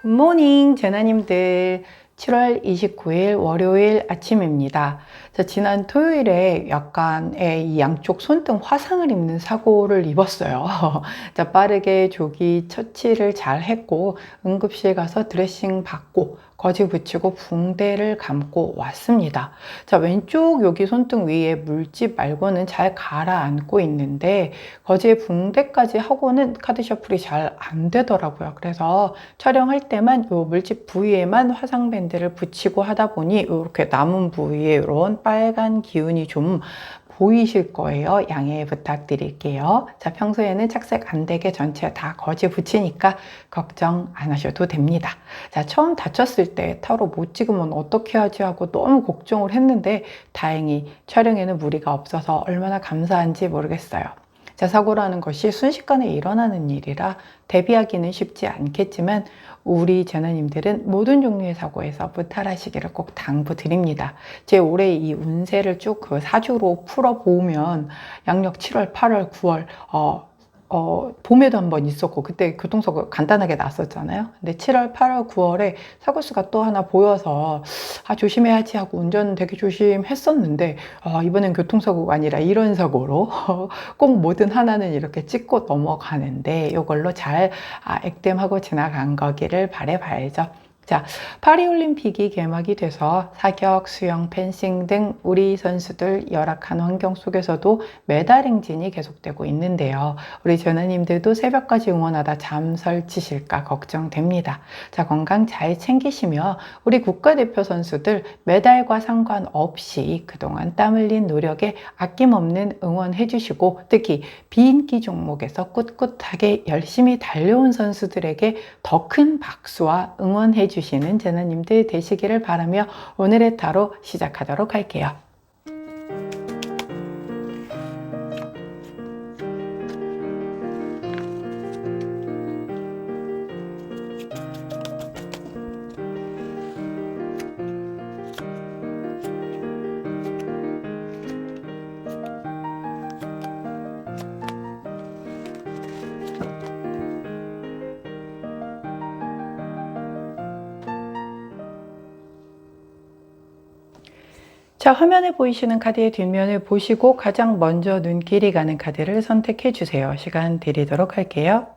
굿모닝 제나님들. 7월 29일 월요일 아침입니다. 지난 토요일에 약간의 이 양쪽 손등 화상을 입는 사고를 입었어요. 빠르게 조기 처치를 잘 했고 응급실 가서 드레싱 받고 거즈 붙이고 붕대를 감고 왔습니다. 왼쪽 여기 손등 위에 물집 말고는 잘 가라앉고 있는데 거즈에 붕대까지 하고는 카드 셔플이 잘 안 되더라고요. 그래서 촬영할 때만 요 물집 부위에만 화상 밴드를 붙이고 하다 보니 이렇게 남은 부위에 이런 빨간 기운이 좀 보이실 거예요. 양해 부탁드릴게요. 평소에는 착색 안 되게 전체 다 거즈 붙이니까 걱정 안 하셔도 됩니다. 처음 다쳤을 때 타로 못 찍으면 어떻게 하지 하고 너무 걱정을 했는데 다행히 촬영에는 무리가 없어서 얼마나 감사한지 모르겠어요. 사고라는 것이 순식간에 일어나는 일이라 대비하기는 쉽지 않겠지만 우리 제나님들은 모든 종류의 사고에서 무탈하시기를 꼭 당부드립니다. 제 올해 이 운세를 쭉 그 사주로 풀어보면 양력 7월, 8월, 9월 봄에도 한번 있었고 그때 교통사고 간단하게 났었잖아요. 근데 7월, 8월, 9월에 사고수가 또 하나 보여서 조심해야지 하고 운전 되게 조심했었는데 이번엔 교통사고가 아니라 이런 사고로 꼭 뭐든 하나는 이렇게 찍고 넘어가는데 이걸로 잘 액땜하고 지나간 거기를 바라봐야죠. 파리올림픽이 개막이 돼서 사격, 수영, 펜싱 등 우리 선수들 열악한 환경 속에서도 메달 행진이 계속되고 있는데요. 우리 전우님들도 새벽까지 응원하다 잠 설치실까 걱정됩니다. 건강 잘 챙기시며 우리 국가대표 선수들 메달과 상관없이 그동안 땀 흘린 노력에 아낌없는 응원해 주시고 특히 비인기 종목에서 꿋꿋하게 열심히 달려온 선수들에게 더 큰 박수와 응원해 주시는 제나님들 되시기를 바라며 오늘의 타로 시작하도록 할게요. 화면에 보이시는 카드의 뒷면을 보시고 가장 먼저 눈길이 가는 카드를 선택해 주세요. 시간 드리도록 할게요.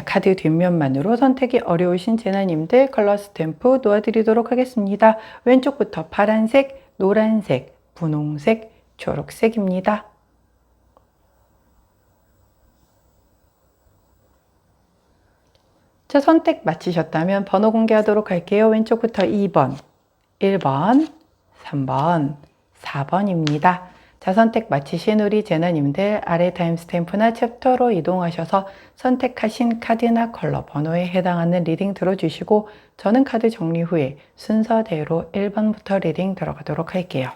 카드 뒷면만으로 선택이 어려우신 제나님들 컬러 스탬프 놓아드리도록 하겠습니다. 왼쪽부터 파란색, 노란색, 분홍색, 초록색입니다. 선택 마치셨다면 번호 공개하도록 할게요. 왼쪽부터 2번, 1번, 3번, 4번입니다. 선택 마치신 우리 제나님들 아래 타임스탬프나 챕터로 이동하셔서 선택하신 카드나 컬러 번호에 해당하는 리딩 들어주시고 저는 카드 정리 후에 순서대로 1번부터 리딩 들어가도록 할게요.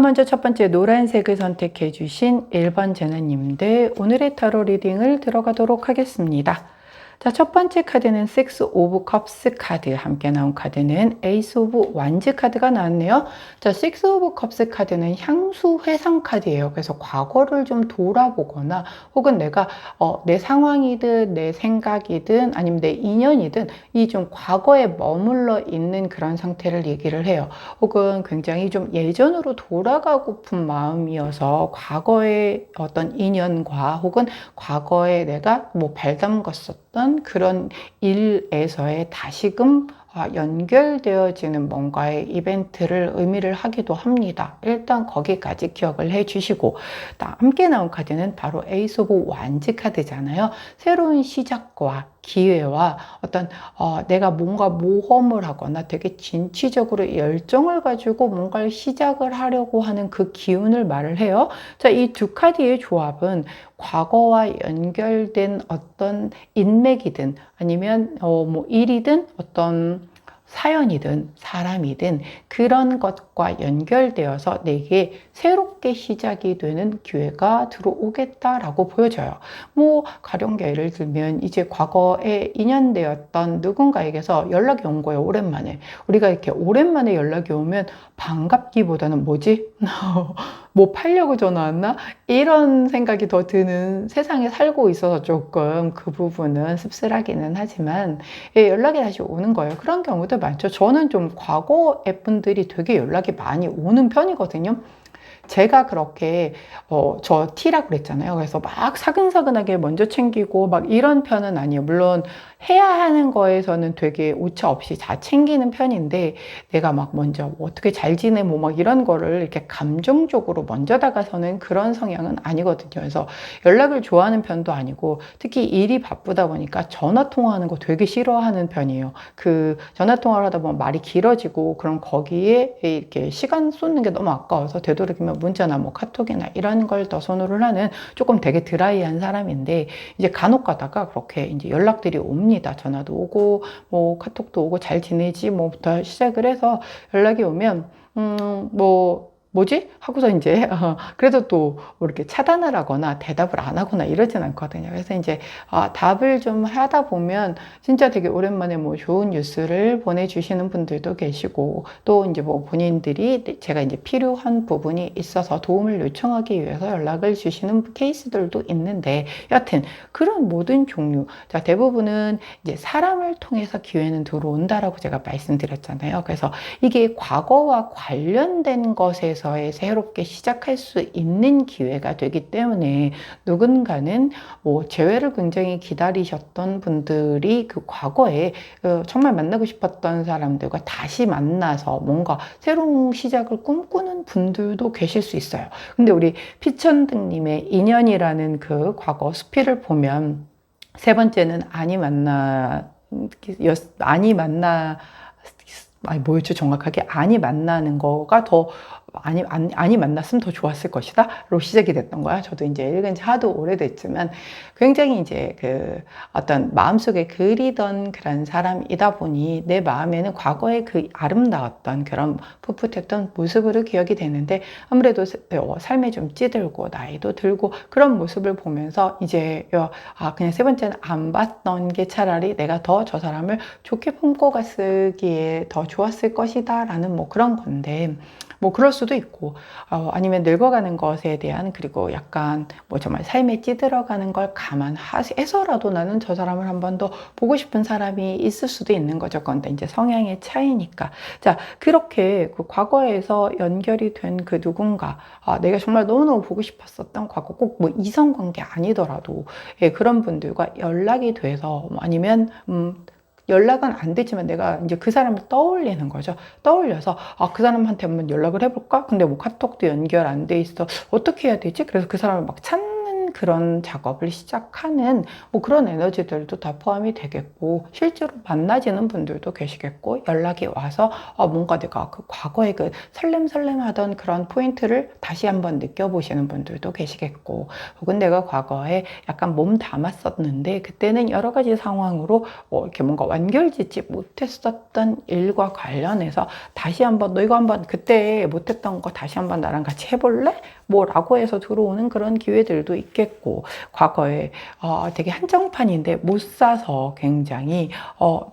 먼저 첫 번째 노란색을 선택해 주신 1번 제나님들 오늘의 타로 리딩을 들어가도록 하겠습니다. 첫 번째 카드는 6 오브 컵스 카드, 함께 나온 카드는 에이스 오브 완즈 카드가 나왔네요. 6 오브 컵스 카드는 향수 회상 카드예요. 그래서 과거를 좀 돌아보거나 혹은 내가 내 상황이든 내 생각이든 아니면 내 인연이든 이 좀 과거에 머물러 있는 그런 상태를 얘기를 해요. 혹은 굉장히 좀 예전으로 돌아가고픈 마음이어서 과거의 어떤 인연과 혹은 과거에 내가 발담궜었던 그런 일에서의 다시금 연결되어지는 뭔가의 이벤트를 의미를 하기도 합니다. 일단 거기까지 기억을 해 주시고 함께 나온 카드는 바로 에이스 오브 완즈 카드잖아요. 새로운 시작과 기회와 어떤 내가 뭔가 모험을 하거나 되게 진취적으로 열정을 가지고 뭔가를 시작을 하려고 하는 그 기운을 말을 해요. 이 두 카드의 조합은 과거와 연결된 어떤 인맥이든 아니면 일이든 어떤 사연이든 사람이든 그런 것과 연결되어서 내게 새롭게 시작이 되는 기회가 들어오겠다라고 보여져요. 뭐 가령 예를 들면 이제 과거에 인연되었던 누군가에게서 연락이 온 거예요. 오랜만에. 우리가 이렇게 오랜만에 연락이 오면 반갑기보다는 뭐지? 뭐 팔려고 전화 왔나? 이런 생각이 더 드는 세상에 살고 있어서 조금 그 부분은 씁쓸하기는 하지만 예, 연락이 다시 오는 거예요. 그런 경우도 많죠. 저는 좀 과거의 분들이 되게 연락이 많이 오는 편이거든요. 제가 그렇게 저 T라고 그랬잖아요. 그래서 막 사근사근하게 먼저 챙기고 막 이런 편은 아니에요. 물론 해야 하는 거에서는 되게 오차 없이 다 챙기는 편인데 내가 막 먼저 뭐 어떻게 잘 지내 뭐 막 이런 거를 이렇게 감정적으로 먼저 다가서는 그런 성향은 아니거든요. 그래서 연락을 좋아하는 편도 아니고 특히 일이 바쁘다 보니까 전화 통화하는 거 되게 싫어하는 편이에요. 그 전화 통화를 하다 보면 말이 길어지고 그럼 거기에 이렇게 시간 쏟는 게 너무 아까워서 되도록이면 문자나 뭐 카톡이나 이런 걸 더 선호를 하는 조금 되게 드라이한 사람인데 이제 간혹 가다가 그렇게 이제 연락들이 옵니다. 전화도 오고 뭐 카톡도 오고 잘 지내지 뭐부터 시작을 해서 연락이 오면 뭐지? 하고서 이제 그래도 또 뭐 이렇게 차단을 하거나 대답을 안 하거나 이러진 않거든요. 그래서 이제 답을 좀 하다 보면 진짜 되게 오랜만에 뭐 좋은 뉴스를 보내주시는 분들도 계시고 또 이제 뭐 본인들이 제가 이제 필요한 부분이 있어서 도움을 요청하기 위해서 연락을 주시는 케이스들도 있는데 여하튼 그런 모든 종류 자 대부분은 이제 사람을 통해서 기회는 들어온다라고 제가 말씀드렸잖아요. 그래서 이게 과거와 관련된 것에서의 새롭게 시작할 수 있는 기회가 되기 때문에 누군가는 뭐 재회를 굉장히 기다리셨던 분들이 그 과거에 정말 만나고 싶었던 사람들과 다시 만나서 뭔가 새로운 시작을 꿈꾸는 분들도 계실 수 있어요. 근데 우리 피천등님의 인연이라는 그 과거 수필을 보면 세 번째는 아니 뭐였죠 정확하게 아니 만나는 거가 더 아니 만났으면 더 좋았을 것이다 로 시작이 됐던 거야. 저도 이제 읽은 지 하도 오래됐지만 굉장히 이제 그 어떤 마음속에 그리던 그런 사람이다 보니 내 마음에는 과거의 그 아름다웠던 그런 풋풋했던 모습으로 기억이 되는데 아무래도 삶에 좀 찌들고 나이도 들고 그런 모습을 보면서 이제 그냥 세 번째는 안 봤던 게 차라리 내가 더 저 사람을 좋게 품고 갔기에 더 좋았을 것이다 라는 뭐 그런 건데 뭐 그럴 수도 있고 아니면 늙어가는 것에 대한 그리고 약간 뭐 정말 삶에 찌들어가는 걸 감안해서라도 나는 저 사람을 한 번 더 보고 싶은 사람이 있을 수도 있는 거죠. 그런데 이제 성향의 차이니까 자 그렇게 그 과거에서 연결이 된 그 누군가 내가 정말 너무너무 보고 싶었었던 과거 꼭 뭐 이성관계 아니더라도 예, 그런 분들과 연락이 돼서 아니면 연락은 안 되지만 내가 이제 그 사람을 떠올리는 거죠. 떠올려서 그 사람한테 한번 연락을 해볼까? 근데 뭐 카톡도 연결 안 돼 있어. 어떻게 해야 되지? 그래서 그 사람을 막 찾는 그런 작업을 시작하는 뭐 그런 에너지들도 다 포함이 되겠고 실제로 만나지는 분들도 계시겠고 연락이 와서 뭔가 내가 그 과거에 그 설렘설렘하던 그런 포인트를 다시 한번 느껴보시는 분들도 계시겠고 혹은 내가 과거에 약간 몸 담았었는데 그때는 여러 가지 상황으로 이렇게 뭔가 완결짓지 못했었던 일과 관련해서 다시 한번 너 이거 한번 그때 못했던 거 다시 한번 나랑 같이 해볼래? 뭐라고 해서 들어오는 그런 기회들도 있겠고 과거에 되게 한정판인데 못 사서 굉장히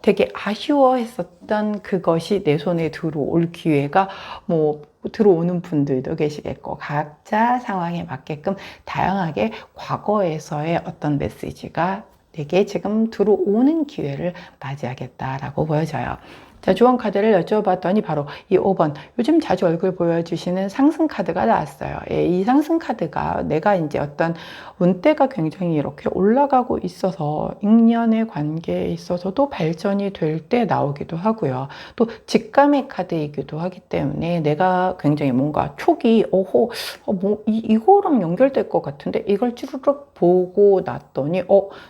되게 아쉬워했었던 그것이 내 손에 들어올 기회가 뭐 들어오는 분들도 계시겠고 각자 상황에 맞게끔 다양하게 과거에서의 어떤 메시지가 내게 지금 들어오는 기회를 맞이하겠다라고 보여져요. 자, 조언 카드를 여쭤봤더니 바로 이 5번. 요즘 자주 얼굴 보여주시는 상승 카드가 나왔어요. 예, 이 상승 카드가 내가 이제 어떤 운대가 굉장히 이렇게 올라가고 있어서 인연의 관계에 있어서도 발전이 될 때 나오기도 하고요. 또 직감의 카드이기도 하기 때문에 내가 굉장히 뭔가 촉이 이거랑 연결될 것 같은데 이걸 쭈르륵 보고 났더니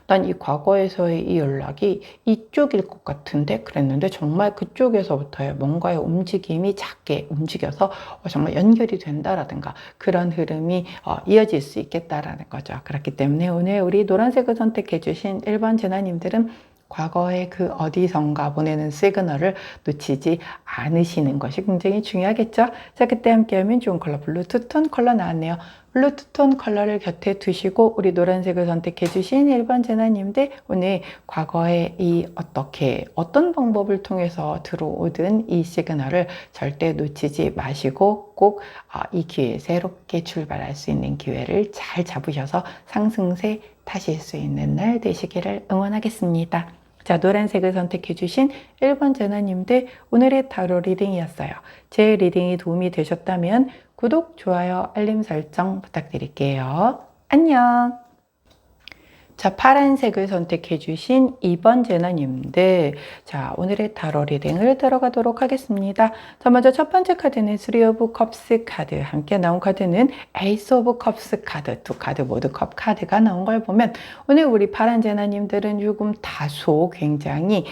난 이 과거에서의 이 연락이 이쪽일 것 같은데 그랬는데 정말 그쪽에서부터의 뭔가의 움직임이 작게 움직여서 정말 연결이 된다라든가 그런 흐름이 이어질 수 있겠다라는 거죠. 그렇기 때문에 오늘 우리 노란색을 선택해 주신 1번 제나님들은 과거의 그 어디선가 보내는 시그널을 놓치지 않으시는 것이 굉장히 중요하겠죠. 자, 그때 함께하면 좋은 컬러 블루투 톤 컬러 나왔네요. 블루투 톤 컬러를 곁에 두시고 우리 노란색을 선택해 주신 1번 제나님들, 오늘 과거에 이 어떤 방법을 통해서 들어오든 이 시그널을 절대 놓치지 마시고 꼭 이 기회에 새롭게 출발할 수 있는 기회를 잘 잡으셔서 상승세 타실 수 있는 날 되시기를 응원하겠습니다. 자, 노란색을 선택해 주신 1번 제나님들, 오늘의 타로 리딩이었어요. 제 리딩이 도움이 되셨다면 구독, 좋아요, 알림 설정 부탁드릴게요. 안녕! 자, 파란색을 선택해 주신 2번 제나님들, 자, 오늘의 타로 리딩을 들어가도록 하겠습니다. 자, 먼저 첫 번째 카드는 3 오브 컵스 카드, 함께 나온 카드는 에이스 오브 컵스 카드, 두 카드 모두 컵 카드가 나온 걸 보면 오늘 우리 파란 제나님들은 조금 다소 굉장히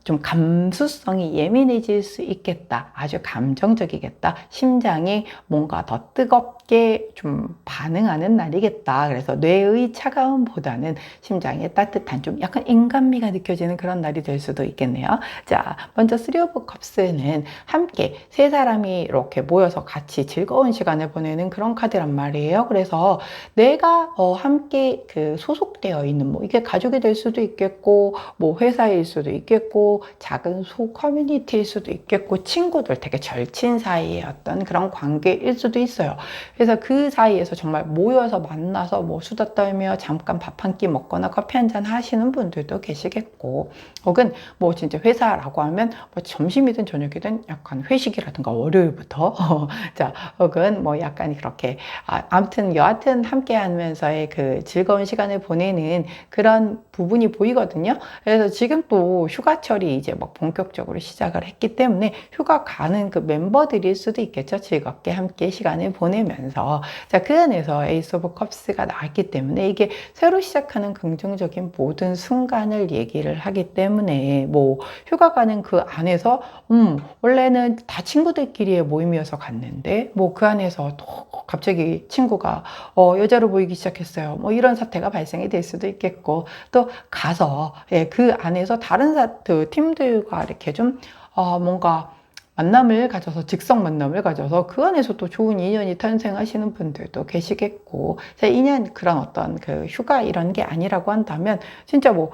좀 감수성이 예민해질 수 있겠다. 아주 감정적이겠다. 심장이 뭔가 더 뜨겁게 좀 반응하는 날이겠다. 그래서 뇌의 차가움보다는 심장의 따뜻한 좀 약간 인간미가 느껴지는 그런 날이 될 수도 있겠네요. 자, 먼저 3 오브 컵스는 함께 세 사람이 이렇게 모여서 같이 즐거운 시간을 보내는 그런 카드란 말이에요. 그래서 내가 함께 그 소속되어 있는 뭐 이게 가족이 될 수도 있겠고 뭐 회사일 수도 있겠고 작은 소 커뮤니티일 수도 있겠고 친구들 되게 절친 사이의 어떤 그런 관계일 수도 있어요. 그래서 그 사이에서 정말 모여서 만나서 뭐 수다 떨며 잠깐 밥 한 끼 먹거나 커피 한 잔 하시는 분들도 계시겠고, 혹은 뭐 진짜 회사라고 하면 뭐 점심이든 저녁이든 약간 회식이라든가 월요일부터 자, 혹은 뭐 약간 그렇게 아무튼 여하튼 함께 하면서의 그 즐거운 시간을 보내는 그런 부분이 보이거든요. 그래서 지금 또 휴가철이 이제 막 본격적으로 시작을 했기 때문에 휴가 가는 그 멤버들일 수도 있겠죠. 즐겁게 함께 시간을 보내면서. 자, 그 안에서 에이스 오브 컵스가 나왔기 때문에 이게 새로 시작하는 긍정적인 모든 순간을 얘기를 하기 때문에 뭐 휴가 가는 그 안에서 원래는 다 친구들끼리의 모임이어서 갔는데 뭐 그 안에서 또 갑자기 친구가 여자로 보이기 시작했어요. 뭐 이런 사태가 발생이 될 수도 있겠고, 또 가서 그 안에서 다른 팀들과 이렇게 좀 뭔가 만남을 가져서 직성 만남을 가져서 그 안에서 또 좋은 인연이 탄생하시는 분들도 계시겠고, 인연 그런 어떤 그 휴가 이런 게 아니라고 한다면 진짜 뭐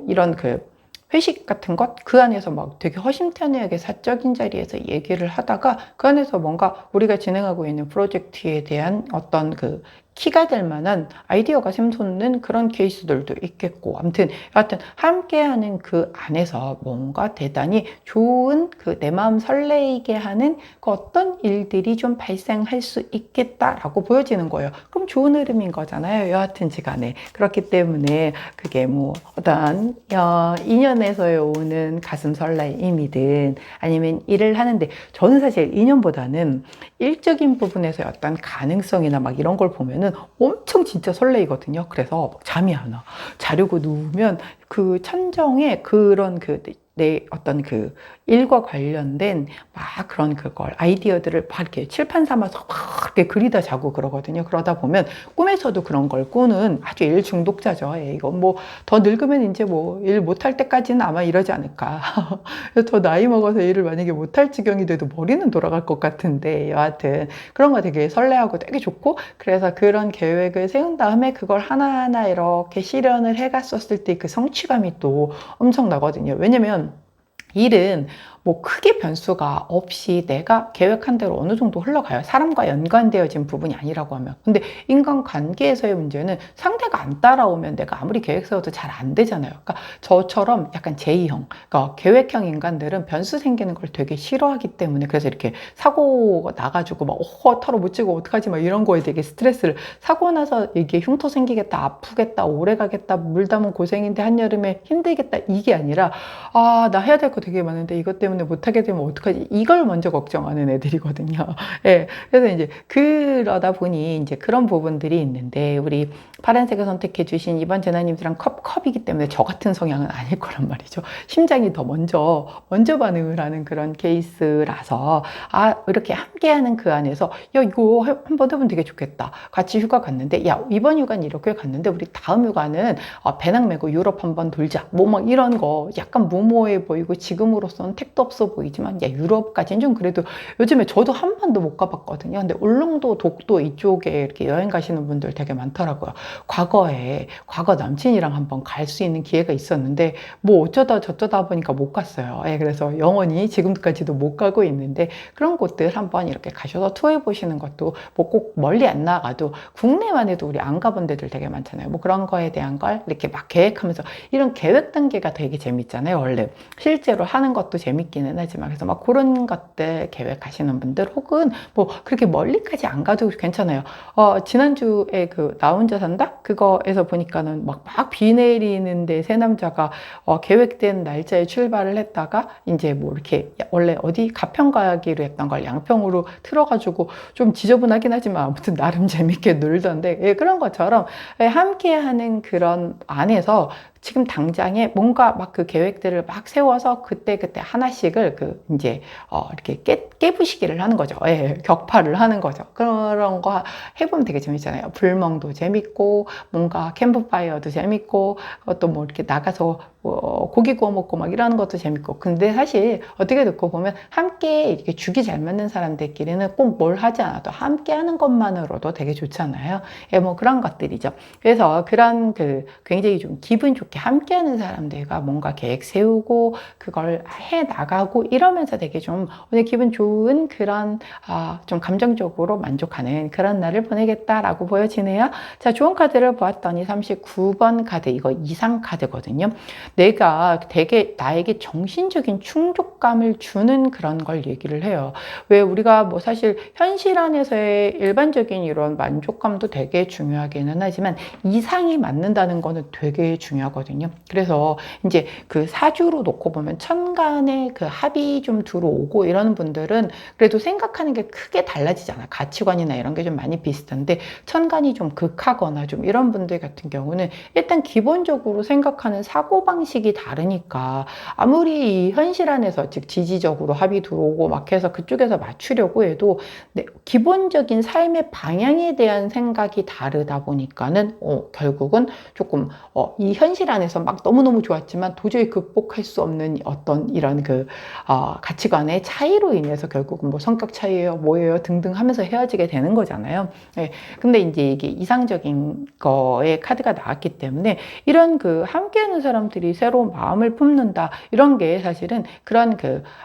이런 그 회식 같은 것 그 안에서 막 되게 허심탄회하게 사적인 자리에서 얘기를 하다가 그 안에서 뭔가 우리가 진행하고 있는 프로젝트에 대한 어떤 그 키가 될 만한 아이디어가 샘솟는 그런 케이스들도 있겠고, 아무튼 여하튼 함께하는 그 안에서 뭔가 대단히 좋은 그 내 마음 설레게 하는 그 어떤 일들이 좀 발생할 수 있겠다라고 보여지는 거예요. 그럼 좋은 흐름인 거잖아요. 여하튼지 간에. 그렇기 때문에 그게 뭐 어떤 인연에서 오는 가슴 설레임이든 아니면 일을 하는데, 저는 사실 인연보다는 일적인 부분에서의 어떤 가능성이나 막 이런 걸 보면은 엄청 진짜 설레이거든요. 그래서 잠이 안 와. 자려고 누우면 그 천정에 그런 내 어떤 그 일과 관련된 막 그런 그걸 아이디어들을 막 이렇게 칠판 삼아서 막 이렇게 그리다 자고 그러거든요. 그러다 보면 꿈에서도 그런 걸 꾸는 아주 일 중독자죠. 이건 뭐 더 늙으면 이제 뭐 일 못할 때까지는 아마 이러지 않을까. 더 나이 먹어서 일을 만약에 못할 지경이 돼도 머리는 돌아갈 것 같은데, 여하튼 그런 거 되게 설레하고 되게 좋고, 그래서 그런 계획을 세운 다음에 그걸 하나하나 이렇게 실현을 해갔었을 때 그 성취감이 또 엄청나거든요. 왜냐면 일은 뭐 크게 변수가 없이 내가 계획한 대로 어느 정도 흘러가요. 사람과 연관되어진 부분이 아니라고 하면. 근데 인간관계에서의 문제는 상대가 안 따라오면 내가 아무리 계획 세워도 잘 안 되잖아요. 그러니까 저처럼 약간 J형, 그러니까 계획형 인간들은 변수 생기는 걸 되게 싫어하기 때문에, 그래서 이렇게 사고가 나가지고 막 털어 못 치고 어떡하지 막 이런 거에 되게 스트레스를, 사고 나서 이게 흉터 생기겠다, 아프겠다, 오래 가겠다, 물 담은 고생인데 한여름에 힘들겠다, 이게 아니라 나 해야 될 거 되게 많은데 이것 때문에 못하게 되면 어떡하지? 이걸 먼저 걱정하는 애들이거든요. 예. 그래서 이제 그러다 보니 이제 그런 부분들이 있는데, 우리 파란색을 선택해 주신 이번 재나님들은 컵이기 때문에 저 같은 성향은 아닐 거란 말이죠. 심장이 더 먼저 반응을 하는 그런 케이스라서, 이렇게 함께하는 그 안에서, 야, 이거 한번 해보면 되게 좋겠다. 같이 휴가 갔는데, 야, 이번 휴가는 이렇게 갔는데, 우리 다음 휴가는 배낭 메고 유럽 한번 돌자. 뭐 막 이런 거 약간 무모해 보이고, 지금으로서는 택도 없어 보이지만, 야, 유럽까지는 좀 그래도, 요즘에 저도 한 번도 못 가봤거든요. 근데 울릉도, 독도 이쪽에 이렇게 여행 가시는 분들 되게 많더라고요. 과거 남친이랑 한번 갈 수 있는 기회가 있었는데, 뭐 어쩌다 저쩌다 보니까 못 갔어요. 그래서 영원히 지금까지도 못 가고 있는데, 그런 곳들 한번 이렇게 가셔서 투어해 보시는 것도, 뭐 꼭 멀리 안 나가도 국내만 해도 우리 안 가본 데들 되게 많잖아요. 뭐 그런 거에 대한 걸 이렇게 막 계획하면서, 이런 계획 단계가 되게 재밌잖아요. 원래 실제로 하는 것도 재밌기는 하지만, 그래서 막 그런 것들 계획하시는 분들, 혹은 뭐 그렇게 멀리까지 안 가도 괜찮아요. 지난주에 나 혼자 산다? 그거에서 보니까는 막 비 내리는데 세 남자가 계획된 날짜에 출발을 했다가 이제 뭐 이렇게 원래 어디 가평 가기로 했던 걸 양평으로 틀어가지고 좀 지저분하긴 하지만 아무튼 나름 재밌게 놀던데, 그런 것처럼 함께 하는 그런 안에서 지금 당장에 뭔가 막 그 계획들을 막 세워서 그때그때 하나씩을 이제 이렇게 깨부시기를 하는 거죠. 격파를 하는 거죠. 그런 거 해보면 되게 재밌잖아요. 불멍도 재밌고, 뭔가 캠프파이어도 재밌고, 또 뭐 이렇게 나가서 고기 구워 먹고 막 이러는 것도 재밌고. 근데 사실 어떻게 듣고 보면 함께 이렇게 죽이 잘 맞는 사람들끼리는 꼭 뭘 하지 않아도 함께 하는 것만으로도 되게 좋잖아요. 뭐 그런 것들이죠. 그래서 그런 굉장히 좀 기분 좋게 함께 하는 사람들과 뭔가 계획 세우고 그걸 해 나가고 이러면서 되게 좀 오늘 기분 좋은 그런 좀 감정적으로 만족하는 그런 날을 보내겠다라고 보여지네요. 자, 좋은 카드를 보았더니 39번 카드, 이거 이상 카드거든요. 내가 되게 나에게 정신적인 충족감을 주는 그런 걸 얘기를 해요. 왜 우리가 뭐 사실 현실 안에서의 일반적인 이런 만족감도 되게 중요하기는 하지만, 이상이 맞는다는 거는 되게 중요하거든요. 그래서 이제 그 사주로 놓고 보면 천간에 그 합이 좀 들어오고 이러는 분들은 그래도 생각하는 게 크게 달라지잖아. 가치관이나 이런 게 좀 많이 비슷한데, 천간이 좀 극하거나 좀 이런 분들 같은 경우는 일단 기본적으로 생각하는 사고방식이 다르니까, 아무리 이 현실 안에서 즉 지지적으로 합이 들어오고 막 해서 그쪽에서 맞추려고 해도 기본적인 삶의 방향에 대한 생각이 다르다 보니까는 결국은 조금 이 현실 안에서 막 너무너무 좋았지만 도저히 극복할 수 없는 어떤 이런 가치관의 차이로 인해서 결국은 뭐 성격 차이예요, 뭐예요 등등 하면서 헤어지게 되는 거잖아요. 근데 이제 이게 이상적인 거에 카드가 나왔기 때문에, 이런 함께하는 사람들이 새로 마음을 품는다, 이런 게 사실은 그런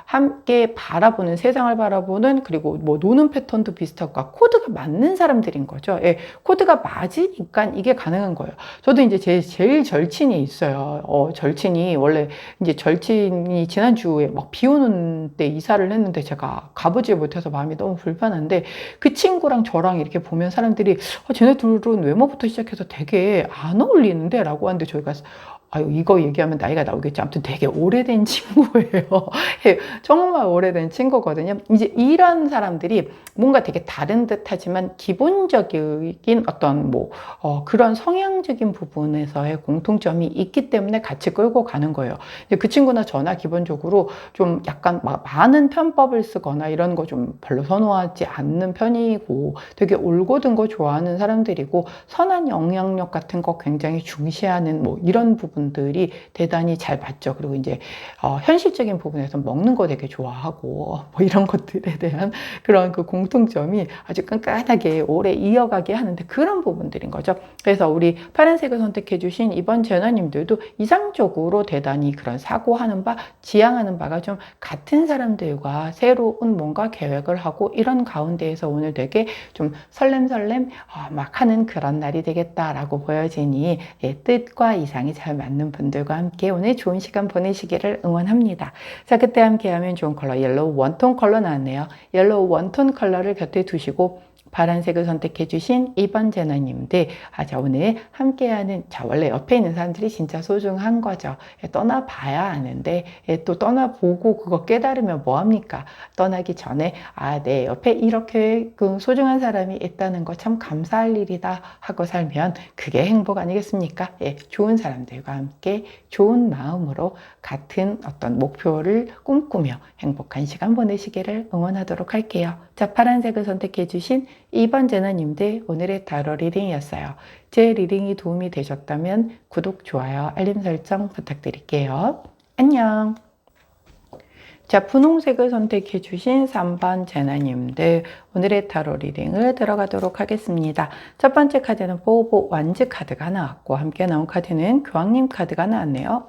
함께 바라보는, 세상을 바라보는, 그리고 뭐 노는 패턴도 비슷하고 코드가 맞는 사람들인 거죠. 코드가 맞으니까 이게 가능한 거예요. 저도 이제 제일 절친이 있어요. 절친이 원래 이제 절친이 지난주에 막 비 오는 때 이사를 했는데 제가 가보지 못해서 마음이 너무 불편한데, 그 친구랑 저랑 이렇게 보면 사람들이 쟤네 둘은 외모부터 시작해서 되게 안 어울리는데 라고 하는데, 저희가 이거 얘기하면 나이가 나오겠지. 아무튼 되게 오래된 친구예요. 정말 오래된 친구거든요. 이제 이런 사람들이 뭔가 되게 다른 듯 하지만 기본적인 어떤 그런 성향적인 부분에서의 공통점이 있기 때문에 같이 끌고 가는 거예요. 그 친구나 저나 기본적으로 좀 약간 많은 편법을 쓰거나 이런 거 좀 별로 선호하지 않는 편이고, 되게 올곧은 거 좋아하는 사람들이고, 선한 영향력 같은 거 굉장히 중시하는 이런 부분들이 대단히 잘 맞죠. 그리고 이제 현실적인 부분에서 먹는 거 되게 좋아하고 이런 것들에 대한 그런 공통점이 아주 끈끈하게 오래 이어가게 하는데, 그런 부분들인 거죠. 그래서 우리 파란색을 선택해 주신 이번 재나님들도 이상적으로 대단히 그런 사고하는 바, 지향하는 바가 좀 같은 사람들과 새로운 뭔가 계획을 하고 이런 가운데에서 오늘 되게 좀 설렘설렘 막 하는 그런 날이 되겠다라고 보여지니, 뜻과 이상이 잘 맞는 분들과 함께 오늘 좋은 시간 보내시기를 응원합니다. 자, 그때 함께 하면 좋은 컬러 옐로우 원톤 컬러 나왔네요. 옐로우 원톤 컬러를 곁에 두시고 파란색을 선택해 주신 2번 제너님들, 자, 오늘 함께하는, 자, 원래 옆에 있는 사람들이 진짜 소중한 거죠. 떠나봐야 아는데, 또 떠나보고 그거 깨달으면 뭐합니까? 떠나기 전에, 내 옆에 이렇게 그 소중한 사람이 있다는 거 참 감사할 일이다 하고 살면 그게 행복 아니겠습니까? 좋은 사람들과 함께 좋은 마음으로 같은 어떤 목표를 꿈꾸며 행복한 시간 보내시기를 응원하도록 할게요. 자, 파란색을 선택해 주신 2번 제너님들, 오늘의 타로 리딩이었어요. 제 리딩이 도움이 되셨다면 구독, 좋아요, 알림 설정 부탁드릴게요. 안녕. 자, 분홍색을 선택해 주신 3번 제너님들, 오늘의 타로 리딩을 들어가도록 하겠습니다. 첫 번째 카드는 보보 완즈 카드가 나왔고, 함께 나온 카드는 교황님 카드가 나왔네요.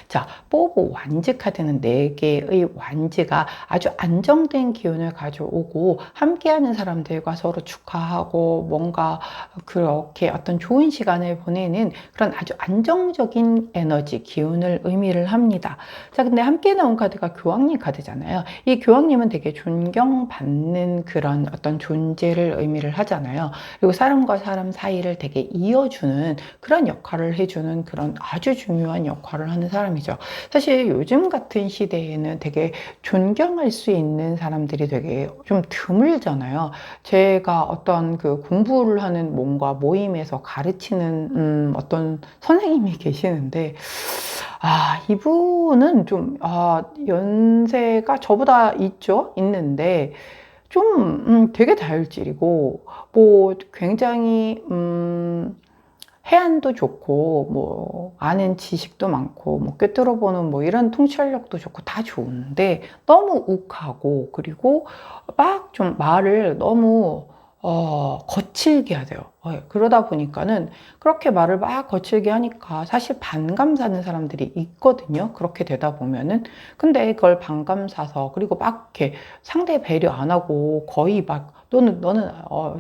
자, 보보 완즈 카드는 4개의 완즈가 아주 안정된 기운을 가져오고, 함께하는 사람들과 서로 축하하고 뭔가 그렇게 어떤 좋은 시간을 보내는 그런 아주 안정적인 에너지, 기운을 의미를 합니다. 자, 근데 함께 나온 카드가 교황님 카드잖아요. 이 교황님은 되게 존경받는 그런 어떤 존재를 의미를 하잖아요. 그리고 사람과 사람 사이를 되게 이어주는 그런 역할을 해주는 그런 아주 중요한 역할을 하는 사람이죠. 사실 요즘 같은 시대에는 되게 존경할 수 있는 사람들이 되게 좀 드물잖아요. 제가 어떤 그 공부를 하는 뭔가 모임에서 가르치는 어떤 선생님이 계시는데, 이분은 좀, 연세가 저보다 있는데, 좀, 되게 다혈질이고, 뭐, 굉장히, 해안도 좋고, 뭐, 아는 지식도 많고, 뭐, 꿰뚫어보는 뭐, 이런 통찰력도 좋고, 다 좋은데, 너무 욱하고, 그리고 막 좀 말을 너무, 거칠게 하세요. 그러다 보니까는 그렇게 말을 막 거칠게 하니까 사실 반감 사는 사람들이 있거든요. 그렇게 되다 보면은. 근데 그걸 반감 사서 그리고 막 이렇게 상대 배려 안 하고 거의 막 너는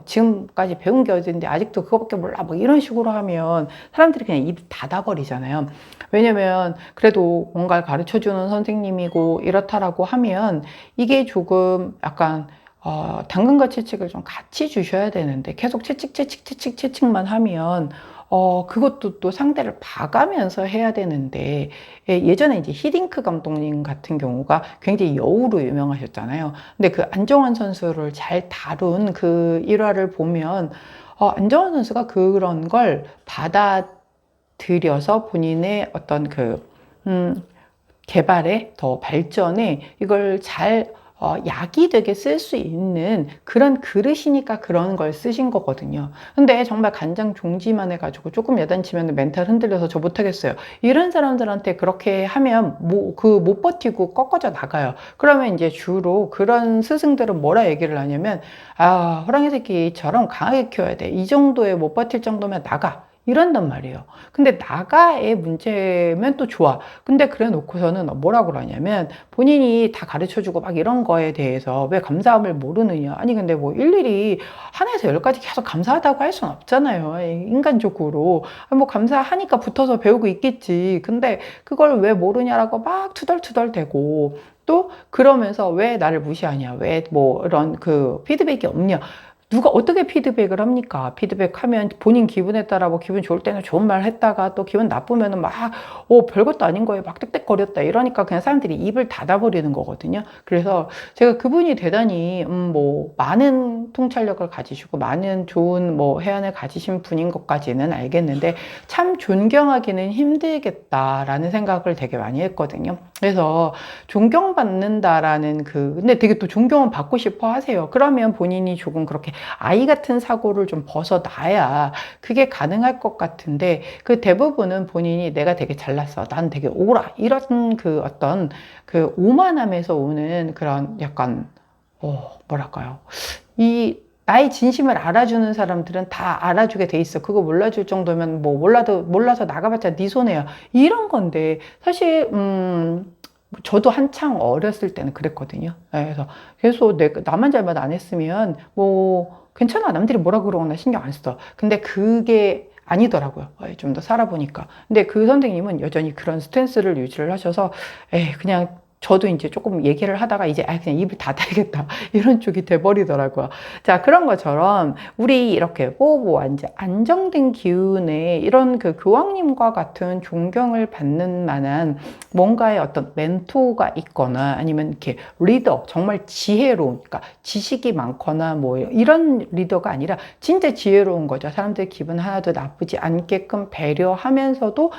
지금까지 배운 게 어딘데 아직도 그거밖에 몰라 뭐 이런 식으로 하면 사람들이 그냥 입 닫아버리잖아요. 왜냐면 그래도 뭔가를 가르쳐주는 선생님이고 이렇다라고 하면 이게 조금 약간 당근과 채찍을 좀 같이 주셔야 되는데 계속 채찍만 하면 그것도 또 상대를 봐가면서 해야 되는데, 예전에 이제 히딩크 감독님 같은 경우가 굉장히 여우로 유명하셨잖아요. 근데 그 안정환 선수를 잘 다룬 그 일화를 보면, 안정환 선수가 그런 걸 받아들여서 본인의 어떤 개발에 더 발전에 이걸 잘 약이 되게 쓸 수 있는 그런 그릇이니까 그런 걸 쓰신 거거든요. 근데 정말 간장 종지만 해가지고 조금 야단치면 멘탈 흔들려서 저 못하겠어요. 이런 사람들한테 그렇게 하면 못 버티고 꺾어져 나가요. 그러면 이제 주로 그런 스승들은 뭐라 얘기를 하냐면, 호랑이 새끼처럼 강하게 키워야 돼. 이 정도에 못 버틸 정도면 나가. 이런단 말이에요. 근데 나가의 문제면 또 좋아. 근데 그래 놓고서는 뭐라고 그러냐면 본인이 다 가르쳐주고 막 이런 거에 대해서 왜 감사함을 모르느냐. 아니, 근데 뭐 일일이 하나에서 열까지 계속 감사하다고 할 수는 없잖아요. 인간적으로. 뭐 감사하니까 붙어서 배우고 있겠지. 근데 그걸 왜 모르냐라고 막 투덜투덜 대고 또 그러면서 왜 나를 무시하냐. 왜 뭐 이런 그 피드백이 없냐. 누가 어떻게 피드백을 합니까? 피드백하면 본인 기분에 따라 뭐 기분 좋을 때는 좋은 말 했다가 또 기분 나쁘면은 막, 별것도 아닌 거에 막 떽떽거렸다. 이러니까 그냥 사람들이 입을 닫아버리는 거거든요. 그래서 제가 그분이 대단히, 뭐, 많은 통찰력을 가지시고 많은 좋은 뭐 해안을 가지신 분인 것까지는 알겠는데 참 존경하기는 힘들겠다라는 생각을 되게 많이 했거든요. 그래서 존경받는다라는 근데 되게 또 존경은 받고 싶어 하세요. 그러면 본인이 조금 그렇게 아이 같은 사고를 좀 벗어나야 그게 가능할 것 같은데 그 대부분은 본인이 내가 되게 잘났어. 난 되게 오라. 이런 어떤 오만함에서 오는 그런 약간, 뭐랄까요. 나의 진심을 알아주는 사람들은 다 알아주게 돼 있어. 그거 몰라줄 정도면 뭐 몰라서 나가봤자 네 손해야. 이런 건데 사실 저도 한창 어렸을 때는 그랬거든요. 그래서 계속 나만 잘못 안 했으면 뭐 괜찮아. 남들이 뭐라 그러거나 신경 안 써. 근데 그게 아니더라고요. 좀 더 살아보니까. 근데 그 선생님은 여전히 그런 스탠스를 유지를 하셔서 그냥 저도 이제 조금 얘기를 하다가 이제 그냥 입을 닫아야겠다 이런 쪽이 돼버리더라고요. 자, 그런 것처럼 우리 이렇게 뽀뽀와 이제 안정된 기운에 이런 그 교황님과 같은 존경을 받는 만한 뭔가의 어떤 멘토가 있거나 아니면 이렇게 리더, 정말 지혜로운, 그러니까 지식이 많거나 뭐 이런 리더가 아니라 진짜 지혜로운 거죠. 사람들 기분 하나도 나쁘지 않게끔 배려하면서도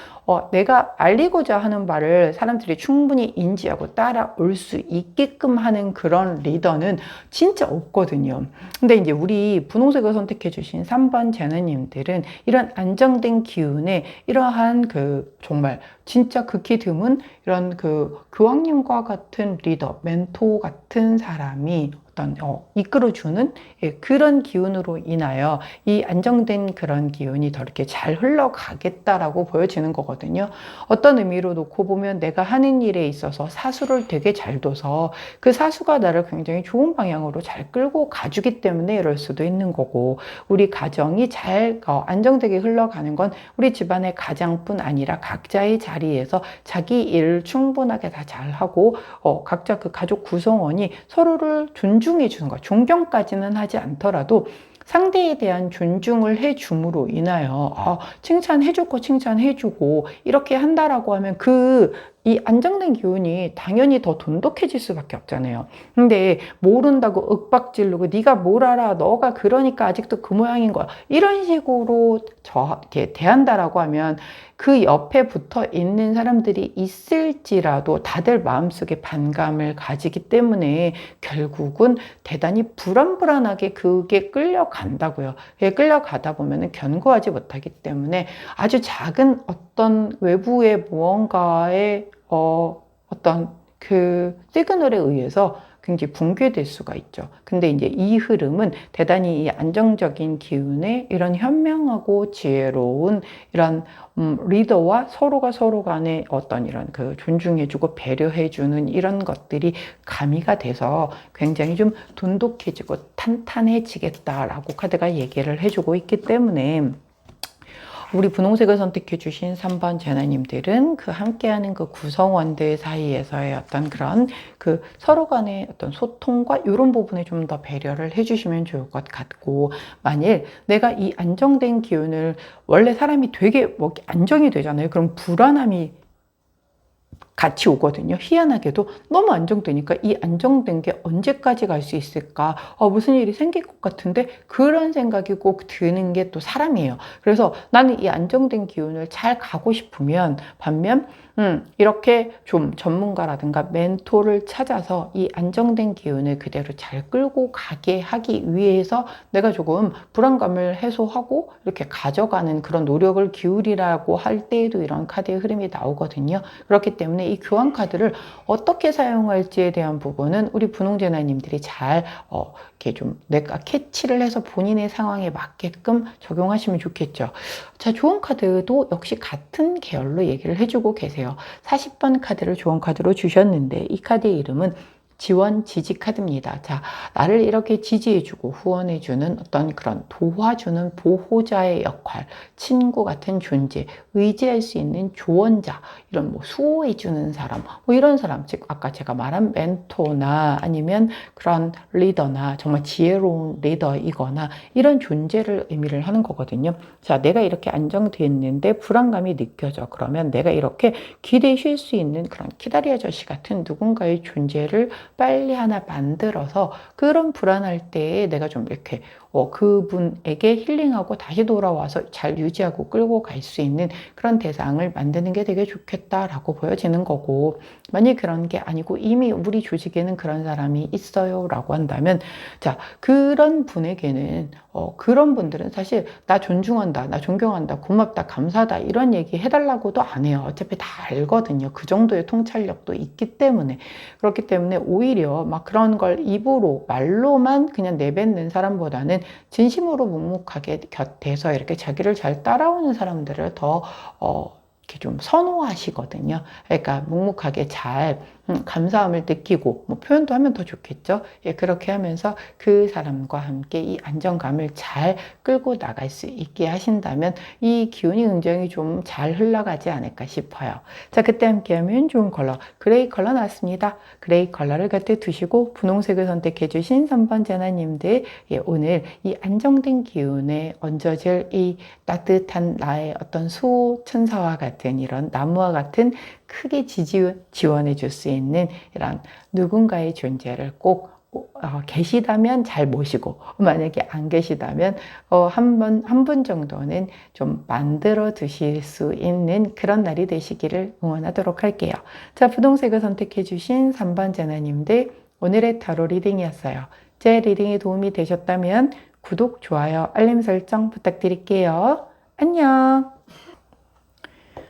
내가 알리고자 하는 바를 사람들이 충분히 인지하고 따라올 수 있게끔 하는 그런 리더는 진짜 없거든요. 근데 이제 우리 분홍색을 선택해 주신 3번 제너님들은 이런 안정된 기운에 이러한 그 정말 진짜 극히 드문 이런 그 교황님과 같은 리더, 멘토 같은 사람이 어떤 이끌어주는 그런 기운으로 인하여 이 안정된 그런 기운이 더 이렇게 잘 흘러가겠다라고 보여지는 거거든요. 어떤 의미로 놓고 보면 내가 하는 일에 있어서 사수를 되게 잘 둬서 그 사수가 나를 굉장히 좋은 방향으로 잘 끌고 가주기 때문에 이럴 수도 있는 거고, 우리 가정이 잘 안정되게 흘러가는 건 우리 집안의 가장뿐 아니라 각자의 자리에서 자기 일을 충분하게 다 잘하고 각자 그 가족 구성원이 서로를 존중해 주는 것, 존경까지는 하지 않더라도 상대에 대한 존중을 해줌으로 인하여 칭찬해줄 거 칭찬해주고 이렇게 한다라고 하면 이 안정된 기운이 당연히 더 돈독해질 수밖에 없잖아요. 근데 모른다고 윽박지르고 네가 뭘 알아, 너가 그러니까 아직도 그 모양인 거야, 이런 식으로 이렇게 대한다라고 하면 그 옆에 붙어 있는 사람들이 있을지라도 다들 마음속에 반감을 가지기 때문에 결국은 대단히 불안불안하게 그게 끌려간다고요. 끌려가다 보면 견고하지 못하기 때문에 아주 작은 어떤 외부의 무언가의 어떤 그 시그널에 의해서 굉장히 붕괴될 수가 있죠. 근데 이제 이 흐름은 대단히 이 안정적인 기운의 이런 현명하고 지혜로운 이런 리더와 서로가 서로 간에 어떤 이런 그 존중해주고 배려해주는 이런 것들이 가미가 돼서 굉장히 좀 돈독해지고 탄탄해지겠다라고 카드가 얘기를 해주고 있기 때문에 우리 분홍색을 선택해 주신 3번 제나님들은 그 함께하는 그 구성원들 사이에서의 어떤 그런 그 서로 간의 어떤 소통과 이런 부분에 좀 더 배려를 해주시면 좋을 것 같고, 만일 내가 이 안정된 기운을, 원래 사람이 되게 뭐 안정이 되잖아요. 그럼 불안함이 같이 오거든요. 희한하게도 너무 안정되니까 이 안정된 게 언제까지 갈 수 있을까? 무슨 일이 생길 것 같은데, 그런 생각이 꼭 드는 게 또 사람이에요. 그래서 나는 이 안정된 기운을 잘 가고 싶으면, 반면 이렇게 좀 전문가라든가 멘토를 찾아서 이 안정된 기운을 그대로 잘 끌고 가게 하기 위해서 내가 조금 불안감을 해소하고 이렇게 가져가는 그런 노력을 기울이라고 할 때에도 이런 카드의 흐름이 나오거든요. 그렇기 때문에 이 교환 카드를 어떻게 사용할지에 대한 부분은 우리 분홍제나님들이 잘 이렇게 좀 내가 캐치를 해서 본인의 상황에 맞게끔 적용하시면 좋겠죠. 자, 좋은 카드도 역시 같은 계열로 얘기를 해주고 계세요. 40번 카드를 좋은 카드로 주셨는데 이 카드의 이름은 지원 지지 카드입니다. 자, 나를 이렇게 지지해주고 후원해주는 어떤 그런 도와주는 보호자의 역할, 친구 같은 존재, 의지할 수 있는 조언자, 이런 뭐 수호해주는 사람, 뭐 이런 사람, 즉 아까 제가 말한 멘토나 아니면 그런 리더나 정말 지혜로운 리더이거나 이런 존재를 의미를 하는 거거든요. 자, 내가 이렇게 안정됐는데 불안감이 느껴져. 그러면 내가 이렇게 기대에 쉴 수 있는 그런 키다리 아저씨 같은 누군가의 존재를 빨리 하나 만들어서 그런 불안할 때에 내가 좀 이렇게 그분에게 힐링하고 다시 돌아와서 잘 유지하고 끌고 갈 수 있는 그런 대상을 만드는 게 되게 좋겠다라고 보여지는 거고, 만약 그런 게 아니고 이미 우리 조직에는 그런 사람이 있어요 라고 한다면, 자, 그런 분에게는 그런 분들은 사실 나 존중한다, 나 존경한다, 고맙다, 감사하다 이런 얘기 해달라고도 안 해요. 어차피 다 알거든요. 그 정도의 통찰력도 있기 때문에. 그렇기 때문에 오히려 막 그런 걸 입으로 말로만 그냥 내뱉는 사람보다는 진심으로 묵묵하게 곁에서 이렇게 자기를 잘 따라오는 사람들을 더 이렇게 좀 선호하시거든요. 그러니까 묵묵하게 잘 감사함을 느끼고, 뭐 표현도 하면 더 좋겠죠. 예, 그렇게 하면서 그 사람과 함께 이 안정감을 잘 끌고 나갈 수 있게 하신다면 이 기운이 굉장히 좀 잘 흘러가지 않을까 싶어요. 자, 그때 함께 하면 좋은 컬러, 그레이 컬러 나왔습니다. 그레이 컬러를 곁에 두시고 분홍색을 선택해 주신 3번 제나님들, 예, 오늘 이 안정된 기운에 얹어질 이 따뜻한 나의 어떤 수호천사와 같은 이런 나무와 같은 크게 지원해 줄 수 있는 이런 누군가의 존재를 꼭 계시다면 잘 모시고, 만약에 안 계시다면 한 분 정도는 좀 만들어 두실 수 있는 그런 날이 되시기를 응원하도록 할게요. 자, 분홍색을 선택해 주신 3번 제나님들, 오늘의 타로 리딩이었어요. 제 리딩이 도움이 되셨다면 구독, 좋아요, 알림 설정 부탁드릴게요. 안녕.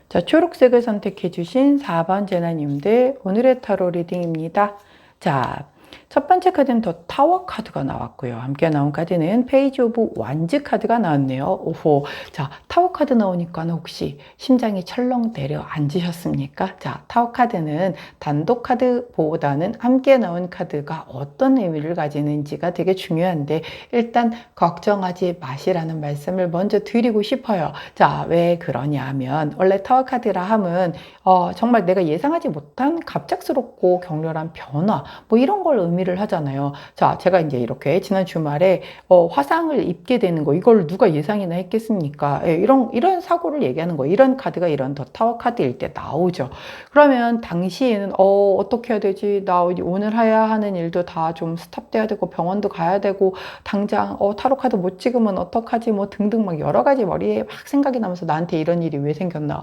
자, 초록색을 선택해 주신 4번 제나님들, 오늘의 타로 리딩입니다. 자, 첫 번째 카드는 더 타워 카드가 나왔고요. 함께 나온 카드는 페이지 오브 완즈 카드가 나왔네요. 오호. 자, 타워 카드 나오니까 혹시 심장이 철렁 내려앉으셨습니까? 자, 타워 카드는 단독 카드보다는 함께 나온 카드가 어떤 의미를 가지는지가 되게 중요한데, 일단 걱정하지 마시라는 말씀을 먼저 드리고 싶어요. 자, 왜 그러냐 하면, 원래 타워 카드라 함은 정말 내가 예상하지 못한 갑작스럽고 격렬한 변화, 뭐 이런 걸 의미를 하잖아요. 자, 제가 이제 이렇게 지난 주말에 화상을 입게 되는 거, 이걸 누가 예상이나 했겠습니까? 예, 이런 사고를 얘기하는 거, 이런 카드가 이런 더 타워 카드일 때 나오죠. 그러면 당시에는 어떻게 해야 되지? 나 오늘 해야 하는 일도 다 좀 스탑돼야 되고 병원도 가야 되고, 당장 타로 카드 못 찍으면 어떡하지? 뭐 등등 막 여러 가지 머리에 막 생각이 나면서, 나한테 이런 일이 왜 생겼나?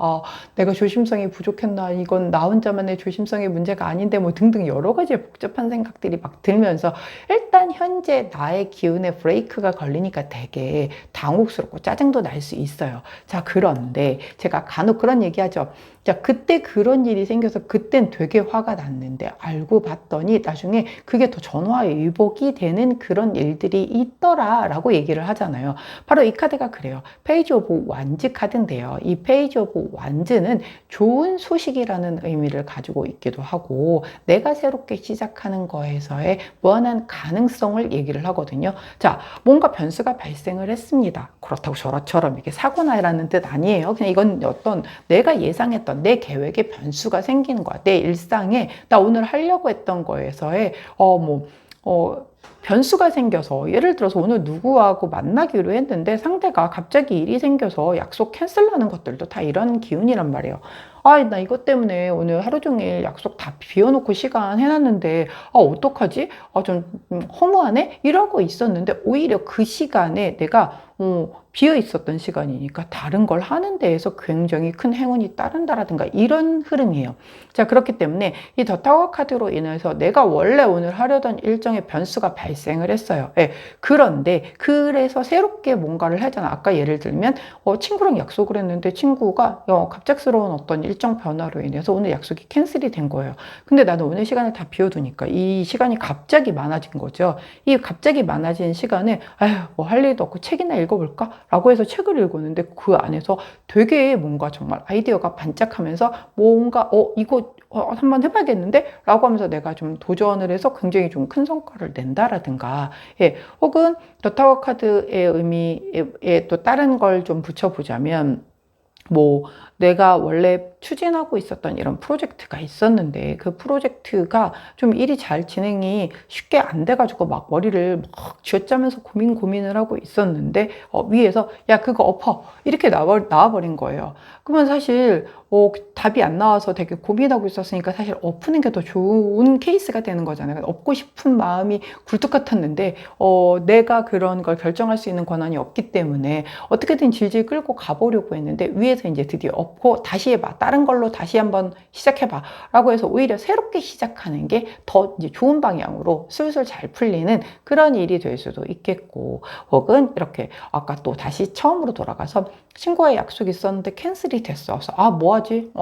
내가 조심성이 부족했나? 이건 나 혼자만의 조심성의 문제가 아닌데, 뭐 등등 여러 가지 복잡한 생각들이 막 들면서, 일단 현재 나의 기운에 브레이크가 걸리니까 되게 당혹스럽고 짜증도 날 수 있어요. 자, 그런데 제가 간혹 그런 얘기하죠. 자, 그때 그런 일이 생겨서 그땐 되게 화가 났는데 알고 봤더니 나중에 그게 더 전화위복이 되는 그런 일들이 있더라라고 얘기를 하잖아요. 바로 이 카드가 그래요. 페이지 오브 완즈 카드인데요. 이 페이지 오브 완즈는 좋은 소식이라는 의미를 가지고 있기도 하고, 내가 새롭게 시작하는 거에서의 무한한 가능성을 얘기를 하거든요. 자, 뭔가 변수가 발생을 했습니다. 그렇다고 저처럼 이게 사고나라는 뜻 아니에요. 그냥 이건 어떤 내가 예상했던 내 계획에 변수가 생기는 거야. 내 일상에 나 오늘 하려고 했던 거에서의 변수가 생겨서, 예를 들어서 오늘 누구하고 만나기로 했는데 상대가 갑자기 일이 생겨서 약속 캔슬하는 것들도 다 이런 기운이란 말이에요. 나 이것 때문에 오늘 하루 종일 약속 다 비워놓고 시간 해놨는데, 어떡하지? 좀 허무하네? 이러고 있었는데, 오히려 그 시간에 내가 비어 있었던 시간이니까 다른 걸 하는 데에서 굉장히 큰 행운이 따른다라든가 이런 흐름이에요. 자, 그렇기 때문에 이 더 타워 카드로 인해서 내가 원래 오늘 하려던 일정의 변수가 발생을 했어요. 예, 그런데 그래서 새롭게 뭔가를 하잖아. 아까 예를 들면 친구랑 약속을 했는데 친구가 갑작스러운 어떤 일정 변화로 인해서 오늘 약속이 캔슬이 된 거예요. 근데 나는 오늘 시간을 다 비워두니까 이 시간이 갑자기 많아진 거죠. 이 갑자기 많아진 시간에 뭐 할 일도 없고 책이나 읽어볼까? 라고 해서 책을 읽었는데 그 안에서 되게 뭔가 정말 아이디어가 반짝하면서 뭔가 이거 한번 해봐야겠는데? 라고 하면서 내가 좀 도전을 해서 굉장히 좀 큰 성과를 낸다라든가, 예, 혹은 더 타워 카드의 의미에 또 다른 걸 좀 붙여보자면, 뭐 내가 원래 추진하고 있었던 이런 프로젝트가 있었는데 그 프로젝트가 좀 일이 잘 진행이 쉽게 안 돼가지고 막 머리를 막 쥐어짜면서 고민을 하고 있었는데 위에서 야 그거 엎어 이렇게 나와버린 거예요. 그러면 사실 답이 안 나와서 되게 고민하고 있었으니까 사실 엎는 게 더 좋은 케이스가 되는 거잖아요. 엎고 싶은 마음이 굴뚝 같았는데 내가 그런 걸 결정할 수 있는 권한이 없기 때문에 어떻게든 질질 끌고 가보려고 했는데 위에서 이제 드디어 엎고 다시 해봐. 다른 걸로 다시 한번 시작해봐. 라고 해서 오히려 새롭게 시작하는 게 더 이제 좋은 방향으로 술술 잘 풀리는 그런 일이 될 수도 있겠고, 혹은 이렇게 아까 또 다시 처음으로 돌아가서 친구와의 약속이 있었는데 캔슬이 됐어. 그래서 뭐하지?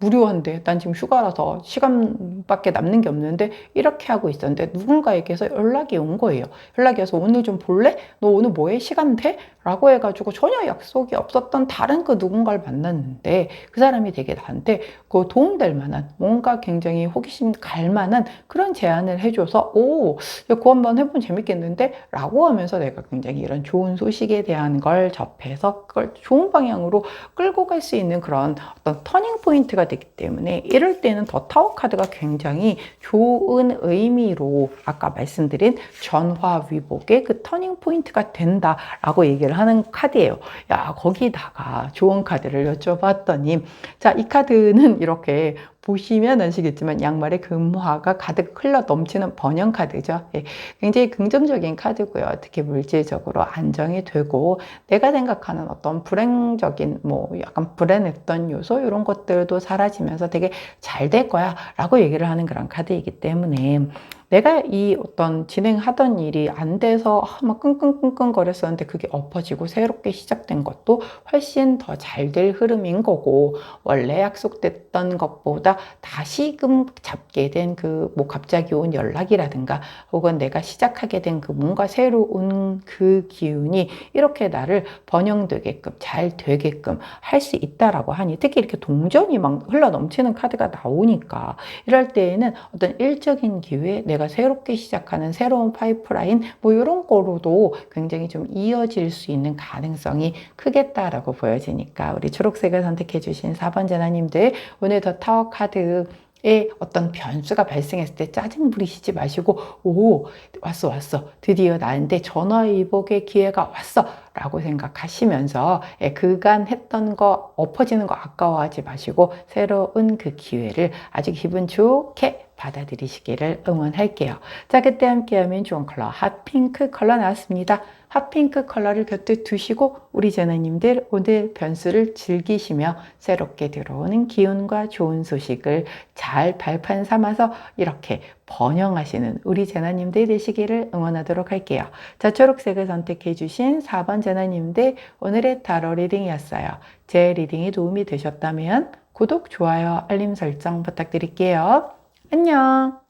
무료한데 난 지금 휴가라서 시간밖에 남는 게 없는데 이렇게 하고 있었는데 누군가에게서 연락이 온 거예요. 연락이 와서 오늘 좀 볼래? 너 오늘 뭐해? 시간 돼? 라고 해가지고 전혀 약속이 없었던 다른 그 누군가를 만났는데 그 사람이 되게 나한테 그 도움될 만한 뭔가 굉장히 호기심 갈 만한 그런 제안을 해줘서 오, 그거 한번 해보면 재밌겠는데? 라고 하면서 내가 굉장히 이런 좋은 소식에 대한 걸 접해서 그걸 좋은 방향으로 끌고 갈 수 있는 그런 어떤 터닝 포인트가 되기 때문에 이럴 때는 더 타워 카드가 굉장히 좋은 의미로 아까 말씀드린 전화위복의 그 터닝 포인트가 된다라고 얘기를 하는 카드예요. 야, 거기다가 좋은 카드를 여쭤봤더니 자, 이 카드는 이렇게 보시면 아시겠지만 양말에 금화가 가득 흘러 넘치는 번영 카드죠. 예, 굉장히 긍정적인 카드고요. 특히 물질적으로 안정이 되고 내가 생각하는 어떤 불행적인 뭐 약간 불안했던 요소 이런 것들도 사라지면서 되게 잘 될 거야 라고 얘기를 하는 그런 카드이기 때문에 내가 이 어떤 진행하던 일이 안 돼서 막 끙끙끙끙 거렸었는데 그게 엎어지고 새롭게 시작된 것도 훨씬 더 잘 될 흐름인 거고 원래 약속됐던 것보다 다시금 잡게 된 그 뭐 갑자기 온 연락이라든가 혹은 내가 시작하게 된 그 뭔가 새로운 그 기운이 이렇게 나를 번영되게끔 잘 되게끔 할 수 있다라고 하니 특히 이렇게 동정이 막 흘러 넘치는 카드가 나오니까 이럴 때에는 어떤 일적인 기회에 내가 새롭게 시작하는 새로운 파이프라인 뭐 이런 거로도 굉장히 좀 이어질 수 있는 가능성이 크겠다라고 보여지니까 우리 초록색을 선택해 주신 4번 제나님들 오늘 더 타워 카드 에 어떤 변수가 발생했을 때 짜증 부리시지 마시고 오 왔어 드디어 나한테 전화위복의 기회가 왔어 라고 생각하시면서 그간 했던 거 엎어지는 거 아까워하지 마시고 새로운 그 기회를 아주 기분 좋게 받아들이시기를 응원할게요. 자, 그때 함께하면 좋은 컬러 핫핑크 컬러 나왔습니다. 핫핑크 컬러를 곁에 두시고 우리 제나님들 오늘 변수를 즐기시며 새롭게 들어오는 기운과 좋은 소식을 잘 발판 삼아서 이렇게 번영하시는 우리 제나님들 되시기를 응원하도록 할게요. 자, 초록색을 선택해 주신 4번 제나님들 오늘의 타로 리딩이었어요. 제 리딩이 도움이 되셨다면 구독, 좋아요, 알림 설정 부탁드릴게요. 안녕.